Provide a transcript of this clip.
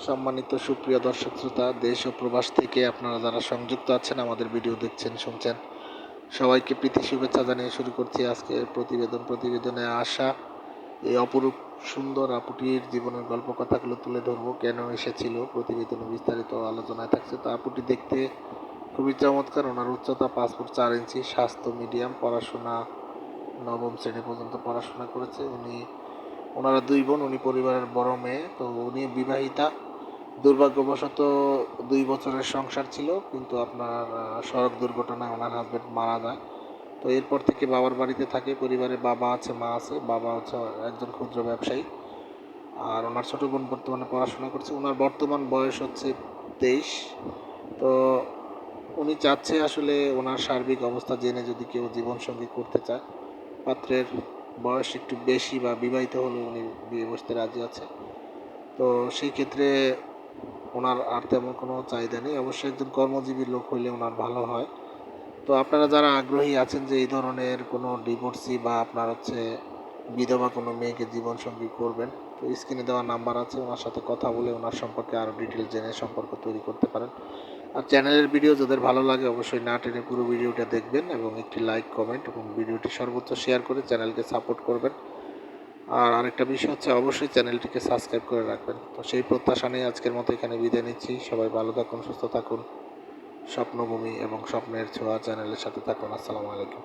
সম্মানিত সুপ্রিয় দর্শক শ্রোতা, দেশ ও প্রবাস থেকে আপনারা যারা সংযুক্ত আছেন, আমাদের ভিডিও দেখছেন, শুনছেন, সবাইকে প্রীতি শুভেচ্ছা জানিয়ে শুরু করছি আজকের প্রতিবেদনে আসা এই অপরূপ সুন্দর আপুটির জীবনের গল্প কথাগুলো তুলে ধরবো। কেন এসেছিল প্রতিবেদনে বিস্তারিত আলোচনায় থাকছে। তো আপুটি দেখতে খুবই চমৎকার। ওনার উচ্চতা 5 ফুট 4 ইঞ্চি, স্বাস্থ্য মিডিয়াম, পড়াশোনা নবম শ্রেণী পর্যন্ত পড়াশোনা করেছে। ওনারা 2 বোন, উনি পরিবারের বড় মেয়ে। তো উনি বিবাহিতা। দুর্ভাগ্যবশত 2 বছরের সংসার ছিল, কিন্তু আপনার সড়ক দুর্ঘটনায় ওনার হাজব্যান্ড মারা যায়। তো এরপর থেকে বাবার বাড়িতে থাকে। পরিবারে বাবা আছে, মা আছে। বাবা হচ্ছে একজন ক্ষুদ্র ব্যবসায়ী, আর ওনার ছোটো বোন বর্তমানে পড়াশোনা করছে। ওনার বর্তমান বয়স হচ্ছে 23। তো উনি চাচ্ছে আসলে ওনার সার্বিক অবস্থা জেনে যদি কেউ জীবনসঙ্গী করতে চায়, পাত্রের বয়স একটু বেশি বা বিবাহিত হলে উনি বিয়ে বসতে রাজি আছে। তো সেই ক্ষেত্রে ওনার আর তেমন কোনো চাহিদা নেই। অবশ্যই একজন কর্মজীবী লোক হইলে ওনার ভালো হয়। তো আপনারা যারা আগ্রহী আছেন যে এই ধরনের কোনো ডিভোর্সি বা আপনার হচ্ছে বিধবা কোনো মেয়েকে জীবনসঙ্গী করবেন, তো স্ক্রিনে দেওয়া নাম্বার আছে, ওনার সাথে কথা বলে ওনার সম্পর্কে আরও ডিটেলস জেনে সম্পর্ক তৈরি করতে পারেন। আর চ্যানেলের ভিডিও যাদের ভালো লাগে অবশ্যই না টেনে পুরো ভিডিওটা দেখবেন এবং একটি লাইক, কমেন্ট এবং ভিডিওটি সর্বোচ্চ শেয়ার করে চ্যানেলকে সাপোর্ট করবেন। আর আরেকটা বিষয় হচ্ছে, অবশ্যই চ্যানেলটিকে সাবস্ক্রাইব করে রাখবেন। তো সেই প্রত্যাশা নিয়ে আজকের মতো এখানে বিদায় নিচ্ছি। সবাই ভালো থাকুন, সুস্থ থাকুন। স্বপ্নভূমি এবং স্বপ্নের ছোঁয়া চ্যানেলের সাথে থাকুন। আসসালামু আলাইকুম।